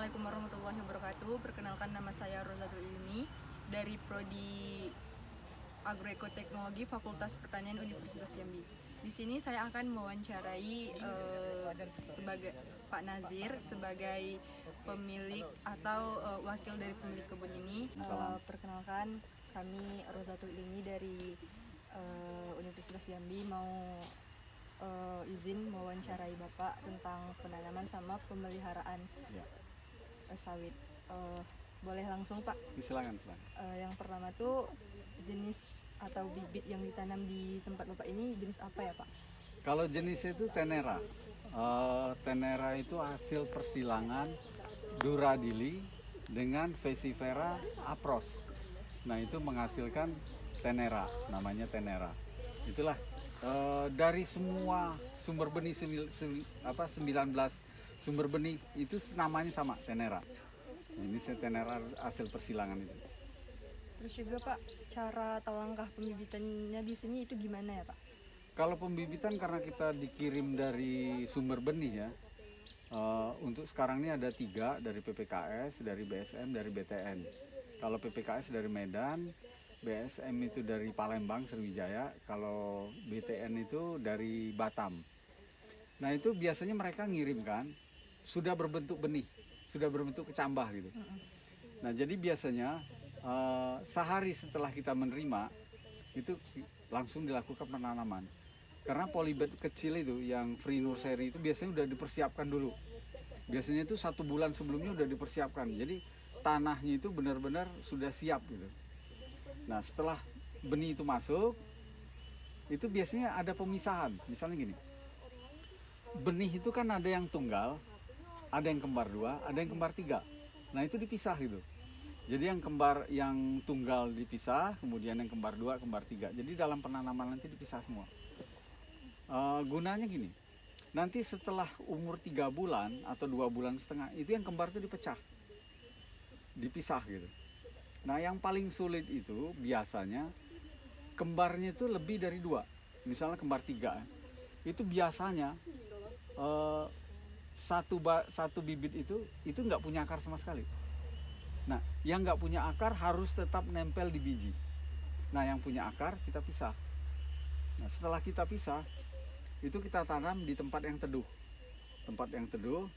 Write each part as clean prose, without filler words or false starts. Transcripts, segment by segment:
Assalamualaikum warahmatullahi wabarakatuh. Perkenalkan, nama saya Rozatul Ilmi dari Prodi Agroekoteknologi Fakultas Pertanian Universitas Jambi. Di sini saya akan mewawancarai sebagai Pak Nazir sebagai pemilik atau wakil dari pemilik kebun ini. Perkenalkan, kami Rozatul Ilmi dari Universitas Jambi mau izin mewawancarai Bapak tentang penanaman sama pemeliharaan sawit. Boleh langsung, Pak? Silakan. Yang pertama tuh jenis atau bibit yang ditanam di tempat Bapak ini jenis apa ya, Pak? Kalau jenisnya itu tenera. Tenera itu hasil persilangan Duradili dengan Vesivera apros. Nah, itu menghasilkan tenera, namanya tenera. Itulah dari semua sumber benih 19 sumber benih itu namanya sama, tenera. Jenisnya tenera hasil persilangan itu. Terus juga, Pak, cara atau langkah pembibitannya di sini itu gimana ya, Pak? Kalau pembibitan karena kita dikirim dari sumber benih ya, untuk sekarang ini ada 3 dari PPKS, dari BSM, dari BTN. Kalau PPKS dari Medan, BSM itu dari Palembang, Sriwijaya, kalau BTN itu dari Batam. Nah, itu biasanya mereka ngirimkan sudah berbentuk benih, sudah berbentuk kecambah gitu. Nah, jadi biasanya sehari setelah kita menerima itu langsung dilakukan penanaman. Karena polybed kecil itu yang free nursery itu biasanya udah dipersiapkan dulu. Biasanya itu 1 bulan sebelumnya udah dipersiapkan. Jadi tanahnya itu benar-benar sudah siap gitu. Nah, setelah benih itu masuk, itu biasanya ada pemisahan. Misalnya gini, benih itu kan ada yang tunggal, ada yang kembar 2, ada yang kembar 3. Nah, itu dipisah gitu. Jadi yang tunggal dipisah, kemudian yang kembar 2, kembar 3. Jadi dalam penanaman nanti dipisah semua. Gunanya gini, nanti setelah umur 3 bulan atau 2 bulan setengah, itu yang kembar itu dipecah, dipisah gitu. Nah, yang paling sulit itu biasanya kembarnya itu lebih dari 2. Misalnya kembar 3, itu biasanya satu bibit itu nggak punya akar sama sekali. Nah, yang nggak punya akar harus tetap nempel di biji. Nah, yang punya akar kita pisah. Nah, setelah kita pisah, itu kita tanam di tempat yang teduh. Tempat yang teduh,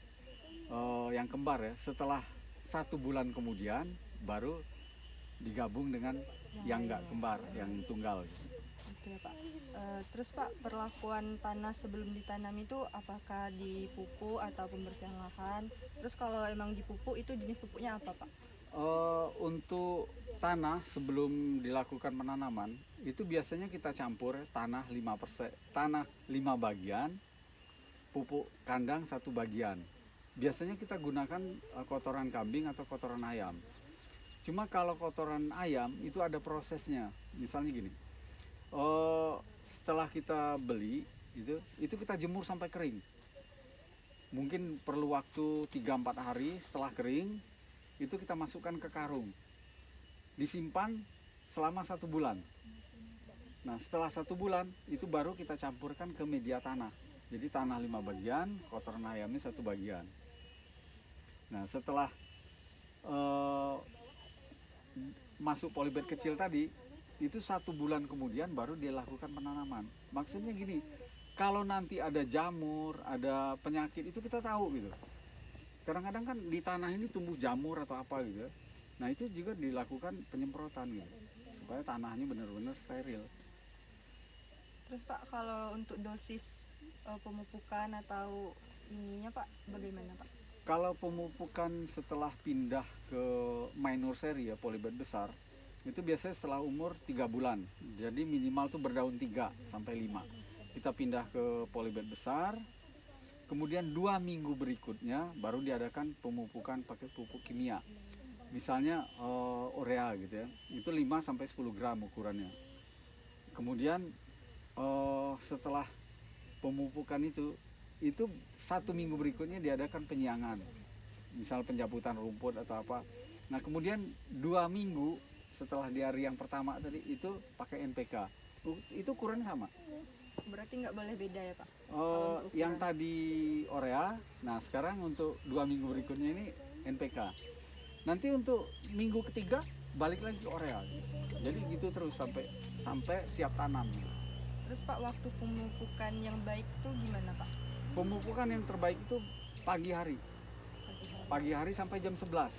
yang kembar ya. Setelah 1 bulan kemudian baru digabung dengan yang nggak kembar, yang tunggal. Oke ya, Pak. Terus, Pak, perlakuan tanah sebelum ditanam itu apakah dipupuk atau pembersihan lahan? Terus kalau emang dipupuk itu jenis pupuknya apa, Pak? Untuk tanah sebelum dilakukan penanaman itu biasanya kita campur tanah 5 bagian, pupuk kandang 1 bagian. Biasanya kita gunakan kotoran kambing atau kotoran ayam. Cuma kalau kotoran ayam itu ada prosesnya. Misalnya gini, setelah kita beli itu kita jemur sampai kering. Mungkin perlu waktu 3-4 hari. Setelah kering itu kita masukkan ke karung, disimpan selama 1 bulan. Nah, setelah 1 bulan itu baru kita campurkan ke media tanah. Jadi tanah 5 bagian, kotoran ayamnya 1 bagian. Nah, setelah masuk polybed kecil tadi, itu 1 bulan kemudian baru dia lakukan penanaman. Maksudnya gini, kalau nanti ada jamur, ada penyakit, itu kita tahu gitu. Kadang-kadang kan di tanah ini tumbuh jamur atau apa gitu. Nah, itu juga dilakukan penyemprotan gitu, supaya tanahnya benar-benar steril. Terus, Pak, kalau untuk dosis pemupukan atau ininya, Pak, bagaimana, Pak? Kalau pemupukan setelah pindah ke main nursery ya, polybed besar, itu biasanya setelah umur 3 bulan. Jadi minimal tuh berdaun 3 sampai 5. Kita pindah ke polybed besar, kemudian 2 minggu berikutnya baru diadakan pemupukan pakai pupuk kimia. Misalnya urea gitu ya, itu 5 sampai 10 gram ukurannya. Kemudian setelah pemupukan itu 1 minggu berikutnya diadakan penyiangan, misal pencabutan rumput atau apa. Nah, kemudian 2 minggu setelah di hari yang pertama tadi itu pakai NPK, itu ukurannya sama. Berarti nggak boleh beda ya, Pak? Yang tadi urea, nah sekarang untuk 2 minggu berikutnya ini NPK. Nanti untuk minggu ketiga balik lagi ke urea. Jadi gitu terus sampai siap tanam. Terus Pak, waktu pemupukan yang baik tuh gimana Pak? Pemupukan yang terbaik itu pagi hari. Pagi hari sampai jam 11.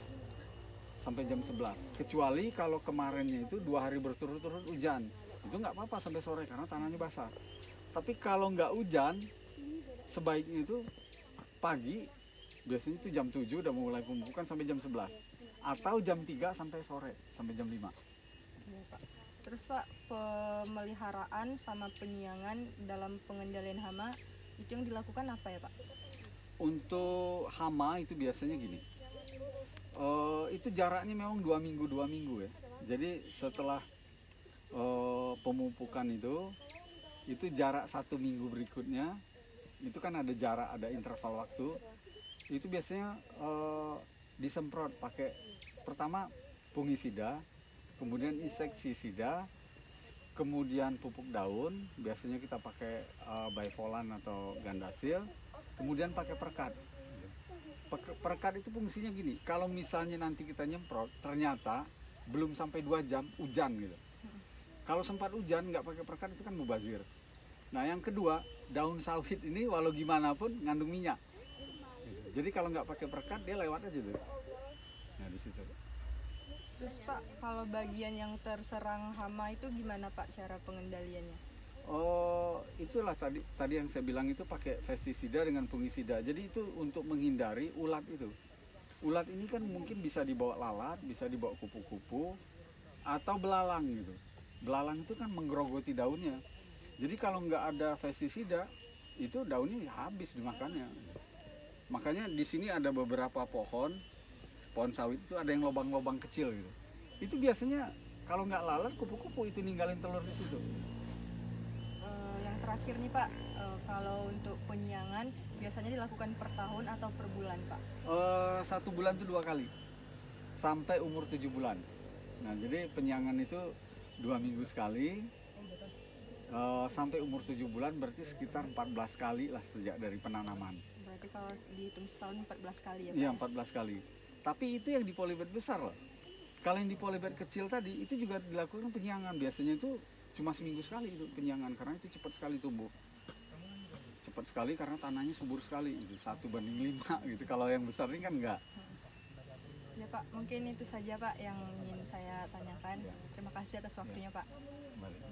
Sampai jam 11. Kecuali kalau kemarinnya itu 2 hari berturut-turut hujan. Itu nggak apa-apa sampai sore karena tanahnya basah. Tapi kalau nggak hujan, sebaiknya itu pagi, biasanya itu jam 7 udah mulai pemupukan sampai jam 11. Atau jam 3 sampai sore, sampai jam 5. Iya, Pak. Terus Pak, pemeliharaan sama penyiangan dalam pengendalian hama itu yang dilakukan apa ya Pak? Untuk hama itu biasanya gini, itu jaraknya memang 2 minggu ya. Jadi setelah pemupukan itu jarak 1 minggu berikutnya, itu kan ada jarak, ada interval waktu. Itu biasanya disemprot pakai pertama fungisida, kemudian insektisida, kemudian pupuk daun, biasanya kita pakai bivolan atau gandasil, kemudian pakai perekat. Perekat itu fungsinya gini, kalau misalnya nanti kita nyemprot, ternyata belum sampai 2 jam hujan gitu. Kalau sempat hujan nggak pakai perekat itu kan mubazir. Nah yang kedua, daun sawit ini walau gimana pun ngandung minyak. Jadi kalau nggak pakai perekat dia lewat aja tuh. Nah di situ. Terus Pak, kalau bagian yang terserang hama itu gimana Pak cara pengendaliannya? Oh, itulah tadi yang saya bilang itu pakai pestisida dengan fungisida. Jadi itu untuk menghindari ulat itu. Ulat ini kan mungkin bisa dibawa lalat, bisa dibawa kupu-kupu, atau belalang gitu. Belalang itu kan menggerogoti daunnya. Jadi kalau nggak ada pestisida, itu daunnya habis dimakannya. Makanya di sini ada beberapa pohon sawit itu ada yang lubang-lubang kecil gitu. Itu biasanya kalau nggak lalat kupu-kupu itu ninggalin telur di situ. Yang terakhir nih Pak, kalau untuk penyiangan biasanya dilakukan per tahun atau per bulan Pak? 1 bulan itu 2 kali sampai umur 7 bulan. Nah jadi penyiangan itu 2 minggu sekali sampai umur 7 bulan berarti sekitar 14 kali lah sejak dari penanaman. Berarti kalau dihitung setahun 14 kali ya Pak? Iya 14 kali. Tapi itu yang di polybed besar loh. Kalau yang di polybed kecil tadi itu juga dilakukan penyiangan. Biasanya itu cuma seminggu sekali itu penyiangan karena itu cepat sekali tumbuh. Cepat sekali karena tanahnya subur sekali itu 1:5 gitu. Kalau yang besar ini kan enggak. Ya Pak, mungkin itu saja Pak yang ingin saya tanyakan. Terima kasih atas waktunya Pak. Balik.